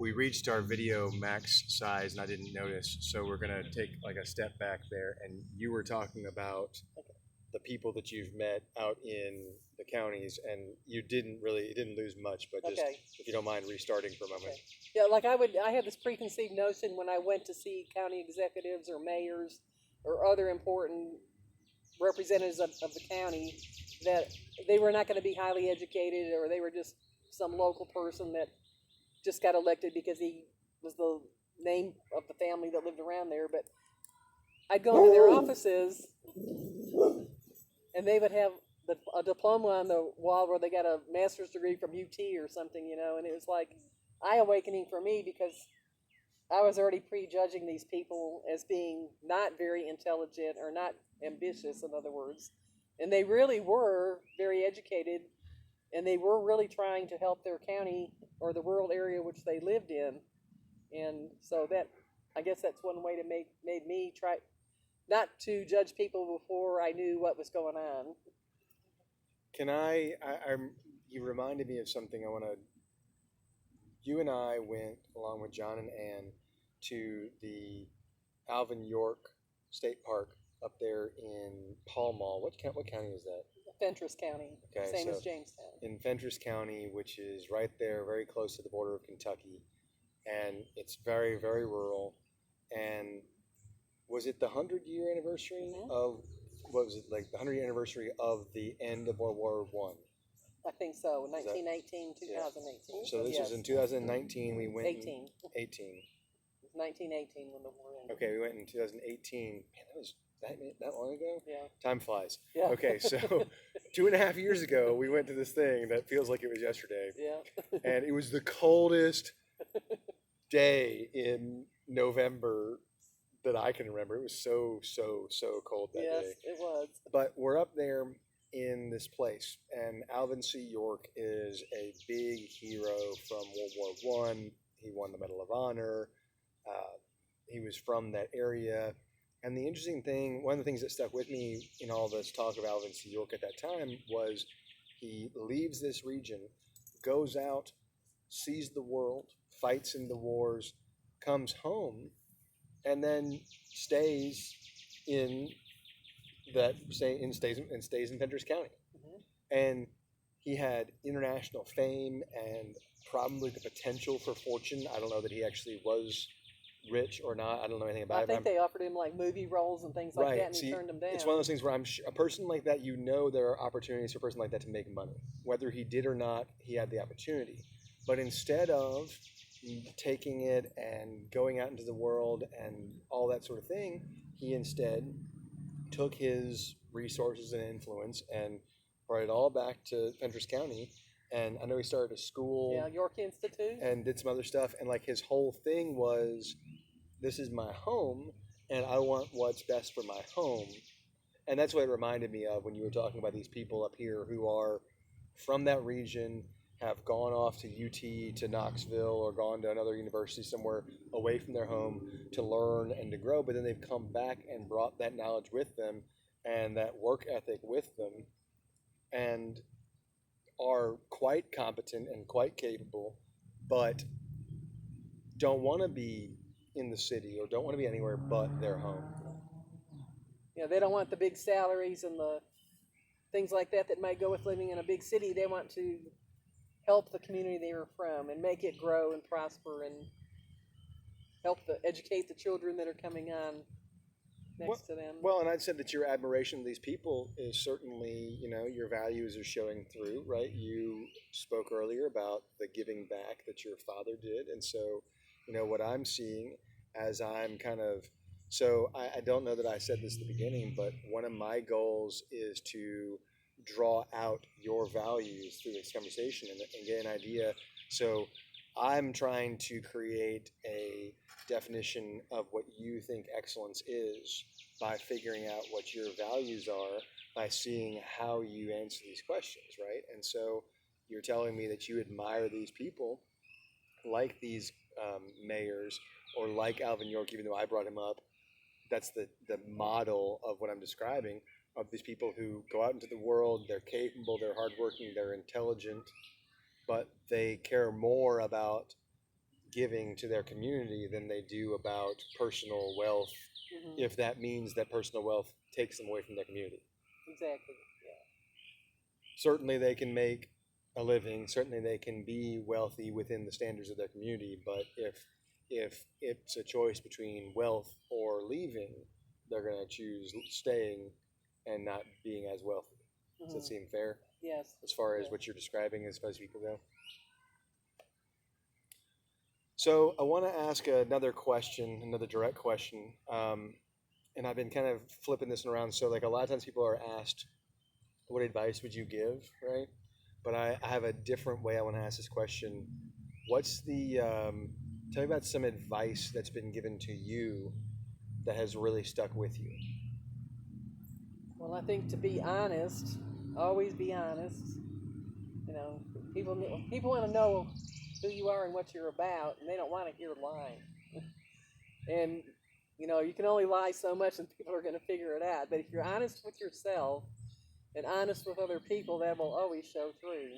we reached our video max size and I didn't notice. So we're going to take like a step back there. And you were talking about the people that you've met out in the counties, and you it didn't lose much, but just Okay. if you don't mind restarting for a moment. Okay. Yeah, like I had this preconceived notion when I went to see county executives or mayors or other important representatives of the county that they were not going to be highly educated, or they were just some local person that just got elected because he was the name of the family that lived around there. But I'd go into their offices and they would have a diploma on the wall where they got a master's degree from UT or something, and it was like eye-awakening for me because I was already prejudging these people as being not very intelligent or not ambitious, in other words. And they really were very educated, and they were really trying to help their county or the rural area which they lived in. And so I guess that's one way to made me try not to judge people before I knew what was going on. You reminded me of something you and I went along with John and Ann to the Alvin York State Park up there in Pall Mall. What county is that? Fentress County, Okay, same so as Jamestown. In Fentress County, which is right there, very close to the border of Kentucky, and it's very, very rural. And was it the 100-year anniversary of what was it like the 100-year anniversary of the end of World War One? I think so. 1918, 2018. So this was in 2019. We went 18. 18. 1918 when the war ended. Okay, we went in 2018. Man, that was that long ago? Yeah. Time flies. Yeah. Okay, so 2.5 years ago, we went to this thing that feels like it was yesterday. Yeah. And it was the coldest day in November that I can remember. It was so cold that day. Yes, it was. But we're up there in this place, and Alvin C. York is a big hero from World War One. He won the Medal of Honor. He was from that area. And the interesting thing, one of the things that stuck with me in all this talk of Alvin C. York at that time was he leaves this region, goes out, sees the world, fights in the wars, comes home, and then stays in Fentress County. Mm-hmm. And he had international fame and probably the potential for fortune. I don't know that he actually was rich or not. I don't know anything about it. I think they offered him like movie roles and things like that, and he turned them down. It's one of those things where a person like that, there are opportunities for a person like that to make money. Whether he did or not, he had the opportunity. But instead of taking it and going out into the world and all that sort of thing, he instead took his resources and influence and brought it all back to Fentress County. And I know he started a school. Yeah, York Institute. And did some other stuff. And like his whole thing was, this is my home, and I want what's best for my home. And that's what it reminded me of when you were talking about these people up here who are from that region, have gone off to UT, to Knoxville, or gone to another university somewhere away from their home to learn and to grow. But then they've come back and brought that knowledge with them and that work ethic with them, and are quite competent and quite capable, but don't want to be in the city or don't want to be anywhere but their home. Yeah, they don't want the big salaries and the things like that might go with living in a big city. They want to help the community they were from and make it grow and prosper and help educate the children that are coming on next to them. Well, and I'd said that your admiration of these people is certainly, your values are showing through, right? You spoke earlier about the giving back that your father did. And so, what I'm seeing as I'm I don't know that I said this at the beginning, but one of my goals is to draw out your values through this conversation and get an idea. So I'm trying to create a definition of what you think excellence is by figuring out what your values are, by seeing how you answer these questions, right? And so you're telling me that you admire these people like these mayors or like Alvin York, even though I brought him up. That's the model of what I'm describing, of these people who go out into the world, they're capable, they're hardworking, they're intelligent, but they care more about giving to their community than they do about personal wealth, if that means that personal wealth takes them away from their community. Exactly. Yeah. Certainly they can make a living, certainly they can be wealthy within the standards of their community, but if it's a choice between wealth or leaving, they're going to choose staying and not being as wealthy. Does that seem fair? Yes. As far as what you're describing as far as people go? So I want to ask another question, another direct question, and I've been kind of flipping this around. So like a lot of times people are asked, what advice would you give, right? But I have a different way I want to ask this question. What's the, tell me about some advice that's been given to you that has really stuck with you. Well, I think to be honest, always be honest. You know, people want to know who you are and what you're about, and they don't want to hear lying. And you know, you can only lie so much, and people are going to figure it out. But if you're honest with yourself and honest with other people, that will always show through.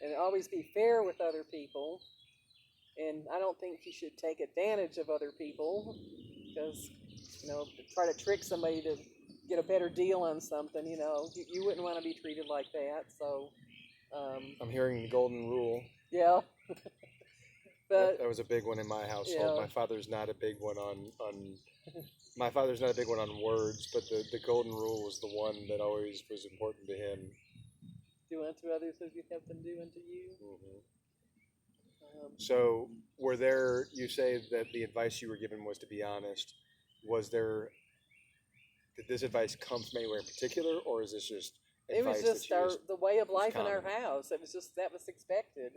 And always be fair with other people. And I don't think you should take advantage of other people because, you know, try to trick somebody to get a better deal on something. You know, you wouldn't want to be treated like that. So I'm hearing the golden rule. yeah. But that was a big one in my household. Yeah. My father's not a big one on my father's not a big one on words, but the golden rule was the one that always was important to him. Do unto others as you have them do unto you. So were there, you say that the advice you were given was to be honest. Did this advice come from anywhere in particular, or is this just It was advice just the way of life in our common? house. It was just that was expected,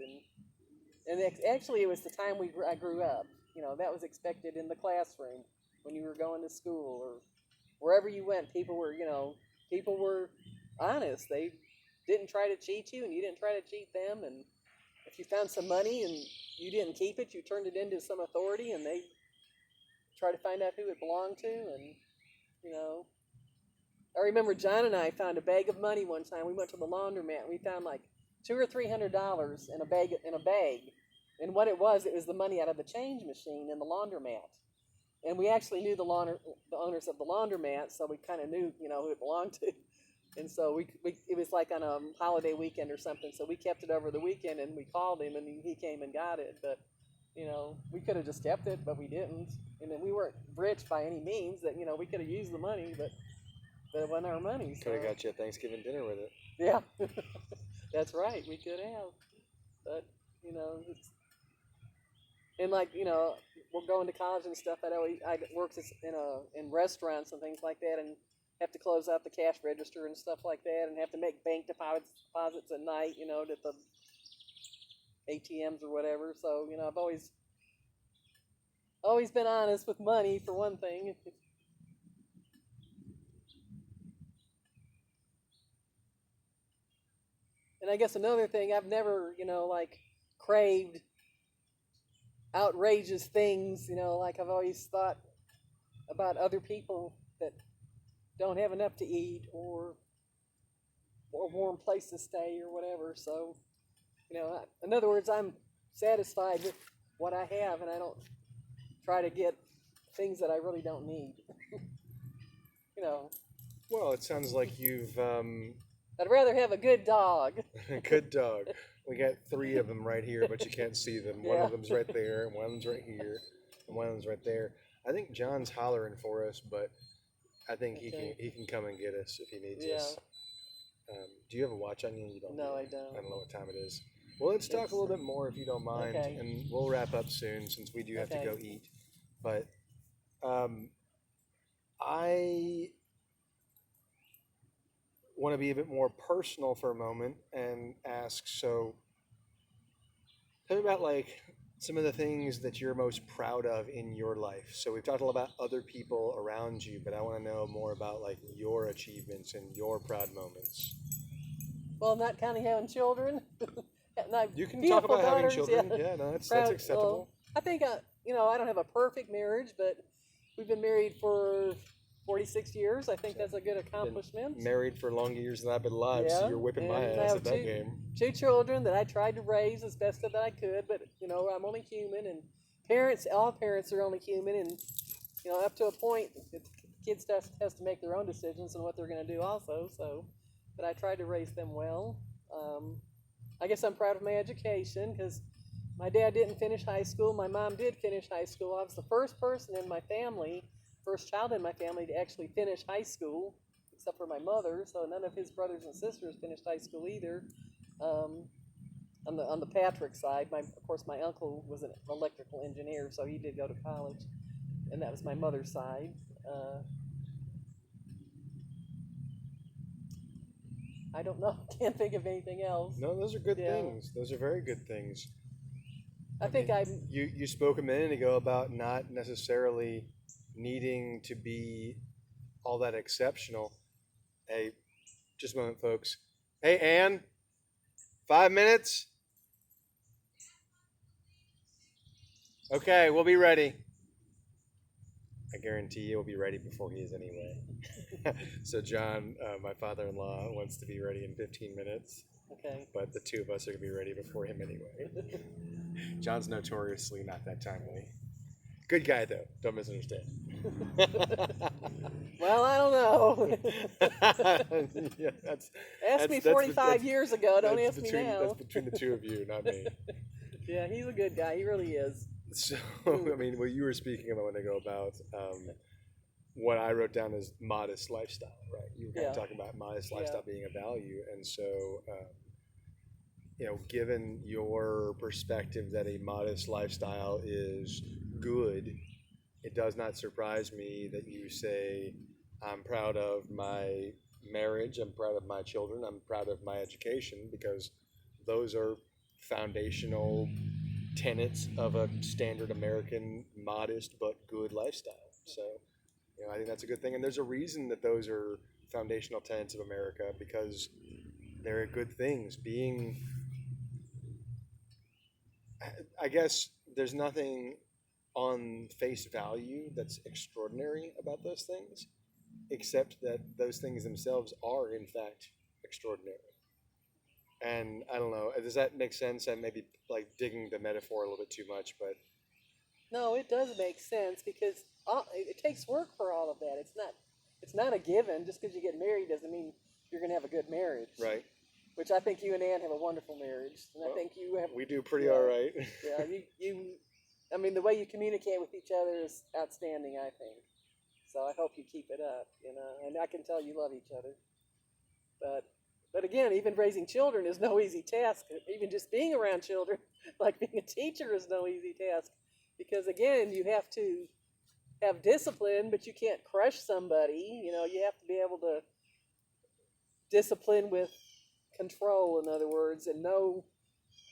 and actually it was the time I grew up. You know, that was expected in the classroom when you were going to school or wherever you went. People were honest. They didn't try to cheat you, and you didn't try to cheat them. And if you found some money and you didn't keep it, you turned it into some authority, and they tried to find out who it belonged to. And you know, I remember John and I found a bag of money one time. We went to the laundromat and we found like $200 or $300 in a bag. And what it was the money out of the change machine in the laundromat. And we actually knew the owners of the laundromat, so we kind of knew, you know, who it belonged to. And so it was like on a holiday weekend or something. So we kept it over the weekend, and we called him, and he came and got it. But you know, we could have just kept it, but we didn't. And then we weren't rich by any means. That you know, we could have used the money, but it wasn't our money. So. Could have got you a Thanksgiving dinner with it. Yeah, that's right. We could have, but you know, and like you know, we're going to college and stuff. I worked in restaurants and things like that, and have to close out the cash register and stuff like that, and have to make bank deposits at night. You know, at the ATMs or whatever. So you know, I've always been honest with money for one thing. And I guess another thing, I've never, you know, like craved outrageous things, you know, like I've always thought about other people that don't have enough to eat or a warm place to stay or whatever. So, you know, in other words, I'm satisfied with what I have, and I don't try to get things that I really don't need. You know. Well, it sounds like you've I'd rather have a good dog. good dog. We got 3 of them right here, but you can't see them. One of them's right there, and one of them's right here, and one of them's right there. I think John's hollering for us, but I think he can come and get us if he needs us. Do you have a watch on you? You don't? No, I don't. I don't know what time it is. Well, let's talk a little bit more if you don't mind, and we'll wrap up soon since we do have to go eat. But I want to be a bit more personal for a moment and ask, so tell me about like some of the things that you're most proud of in your life. So we've talked a lot about other people around you, but I want to know more about like your achievements and your proud moments. Well, not counting having children. You can talk about having children. Yeah, no, that's acceptable. Well, I think I don't have a perfect marriage, but we've been married for 46 years. I think that's a good accomplishment. Been married for longer years than I've been alive, so Yeah, you're whipping my and I ass have at that game. two children that I tried to raise as best that I could, but I'm only human, and all parents are only human, and up to a point, kids has to make their own decisions on what they're going to do also. So, but I tried to raise them well. I guess I'm proud of my education because my dad didn't finish high school. My mom did finish high school. I was the first person in my family, first child in my family to actually finish high school, except for my mother. So none of his brothers and sisters finished high school either. Um, on the Patrick side, of course my uncle was an electrical engineer, so he did go to college, and that was my mother's side. I don't know. Can't think of anything else. No, those are good Yeah. things. Those are very good things. I think You spoke a minute ago about not necessarily needing to be all that exceptional. Hey, just a moment, folks. Hey, Ann, 5 minutes. Okay, we'll be ready. I guarantee you we'll be ready before he is anyway. So John, my father-in-law, wants to be ready in 15 minutes. Okay. But the two of us are going to be ready before him anyway. John's notoriously not that timely. Good guy, though. Don't misunderstand. Well, I don't know. Yeah, Ask me 45 years ago. Don't ask me That's now. between the two of you, not me. Yeah, he's a good guy. He really is. So, I mean, what you were speaking a moment ago about what I wrote down as modest lifestyle, right? You were kind of talking about modest lifestyle being a value. And so, given your perspective that a modest lifestyle is good, it does not surprise me that you say, I'm proud of my marriage, I'm proud of my children, I'm proud of my education, because those are foundational tenets of a standard American modest but good lifestyle. So, I think that's a good thing. And there's a reason that those are foundational tenets of America, because they're good things. I guess there's nothing on face value that's extraordinary about those things, except that those things themselves are, in fact, extraordinary. And I don't know, does that make sense? I may be like digging the metaphor a little bit too much, but No, it does make sense because it takes work for all of that. It's not a given. Just because you get married doesn't mean you're going to have a good marriage. right. Which I think you and Ann have a wonderful marriage, and Well, I think you have. We do pretty all right. Yeah, I mean, the way you communicate with each other is outstanding, I think. So I hope you keep it up, and I can tell you love each other. But again, even raising children is no easy task. Even just being around children, like being a teacher, is no easy task. Because again, you have to have discipline, but you can't crush somebody. You have to be able to discipline with control, in other words, and know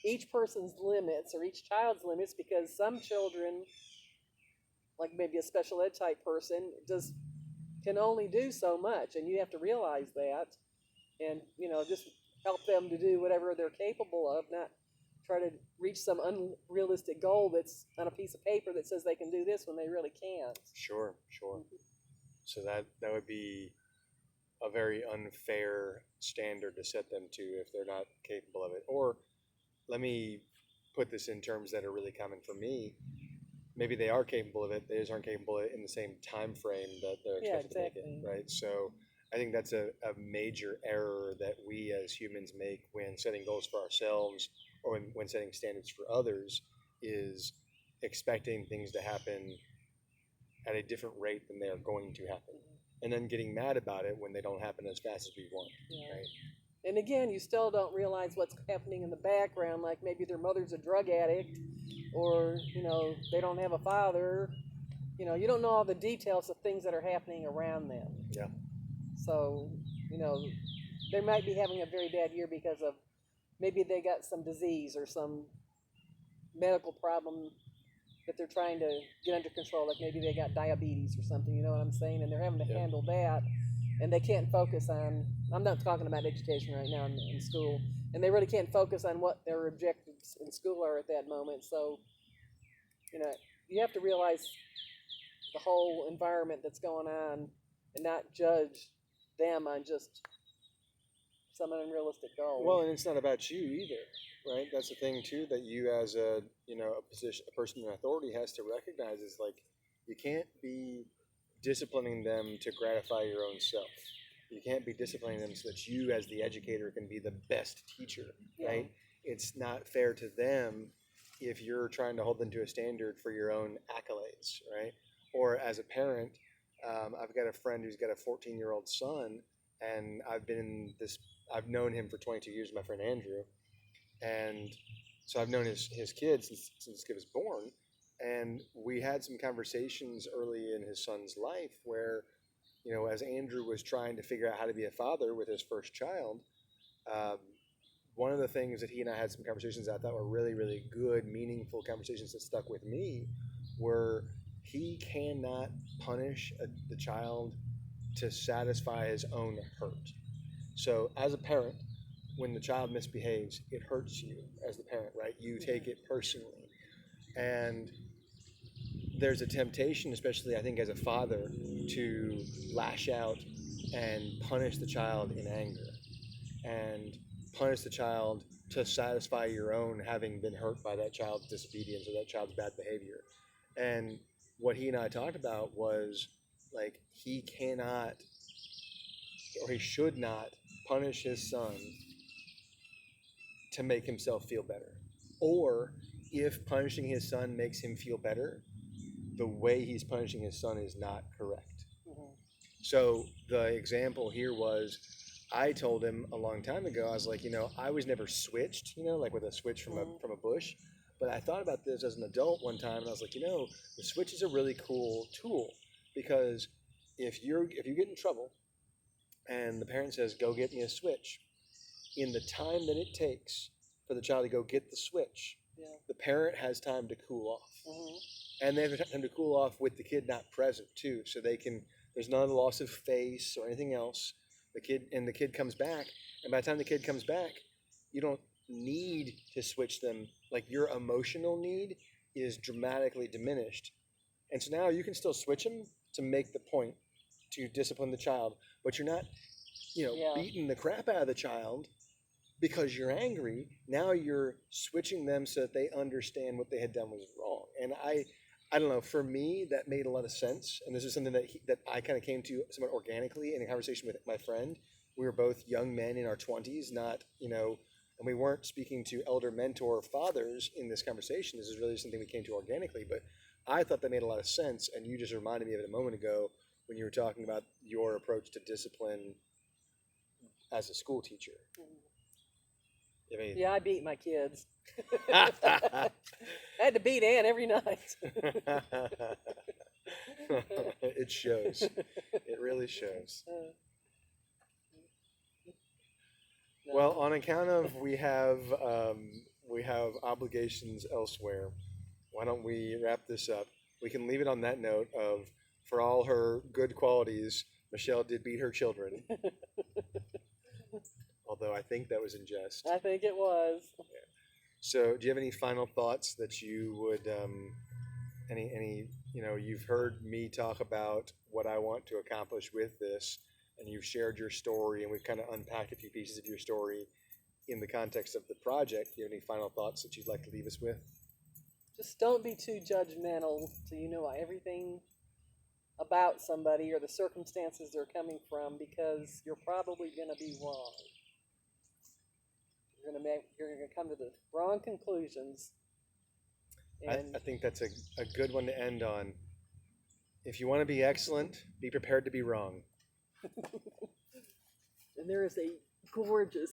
each person's limits or each child's limits, because some children, like maybe a special ed type person, can only do so much, and you have to realize that, and just help them to do whatever they're capable of, not try to reach some unrealistic goal that's on a piece of paper that says they can do this when they really can't. Sure. So that would be a very unfair standard to set them to if they're not capable of it. Or let me put this in terms that are really common for me. Maybe they are capable of it, they just aren't capable of it in the same time frame that they're expected to make it, right? So I think that's a major error that we as humans make when setting goals for ourselves or when setting standards for others, is expecting things to happen at a different rate than they are going to happen, and then getting mad about it when they don't happen as fast as we want, right? And again, you still don't realize what's happening in the background, like maybe their mother's a drug addict, or they don't have a father. You don't know all the details of things that are happening around them. Yeah. So they might be having a very bad year because of maybe they got some disease or some medical problem that they're trying to get under control, like maybe they got diabetes or something, you know what I'm saying, and they're having to handle that, and they can't focus on, I'm not talking about education right now in school, and they really can't focus on what their objectives in school are at that moment. So you have to realize the whole environment that's going on and not judge them on just some unrealistic goal. Well, and it's not about you either, right? That's the thing too, that you as a a person in authority has to recognize is like you can't be disciplining them to gratify your own self. You can't be disciplining them so that you as the educator can be the best teacher, Yeah. right? It's not fair to them if you're trying to hold them to a standard for your own accolades, right? Or as a parent, I've got a friend who's got a 14-year-old son, and I've known him for 22 years, my friend Andrew, and so I've known his kids since the kid was born, and we had some conversations early in his son's life where, as Andrew was trying to figure out how to be a father with his first child, um, one of the things that he and I had some conversations that I thought were really, really good, meaningful conversations that stuck with me were he cannot punish the child to satisfy his own hurt. So as a parent, when the child misbehaves, it hurts you as the parent, right? You take it personally. And there's a temptation, especially I think as a father, to lash out and punish the child in anger and punish the child to satisfy your own having been hurt by that child's disobedience or that child's bad behavior. And what he and I talked about was like he cannot or he should not punish his son to make himself feel better. Or if punishing his son makes him feel better, the way he's punishing his son is not correct. Mhm. So the example here was I told him a long time ago, I was like, I was never switched, like with a switch from a bush. But I thought about this as an adult one time and I was like, the switch is a really cool tool because if you get in trouble and the parent says, go get me a switch, in the time that it takes for the child to go get the switch, Yeah. the parent has time to cool off. Mhm. And they have time to cool off with the kid not present too. So there's not a loss of face or anything else. The kid comes back. And by the time the kid comes back, you don't need to switch them. Like your emotional need is dramatically diminished. And so now you can still switch them to make the point to discipline the child, but you're not, Yeah. beating the crap out of the child because you're angry. Now you're switching them so that they understand what they had done was wrong. And I don't know. For me, that made a lot of sense, and this is something that I kind of came to somewhat organically in a conversation with my friend. We were both young men in our 20s, not and we weren't speaking to elder mentor fathers in this conversation. This is really something we came to organically, but I thought that made a lot of sense, and you just reminded me of it a moment ago when you were talking about your approach to discipline as a school teacher. Yeah, I beat my kids. I had to beat Ann every night. It shows. It really shows. No. Well, on account of we have obligations elsewhere, why don't we wrap this up? We can leave it on that note of for all her good qualities, Michele did beat her children. Although I think that was in jest. I think it was. Yeah. So, do you have any final thoughts that you would, you've heard me talk about what I want to accomplish with this, and you've shared your story, and we've kind of unpacked a few pieces of your story in the context of the project. Do you have any final thoughts that you'd like to leave us with? Just don't be too judgmental so you know everything about somebody or the circumstances they're coming from, because you're probably going to be wrong. You're going to come to the wrong conclusions. And I think that's a good one to end on. If you want to be excellent, be prepared to be wrong. and there is a gorgeous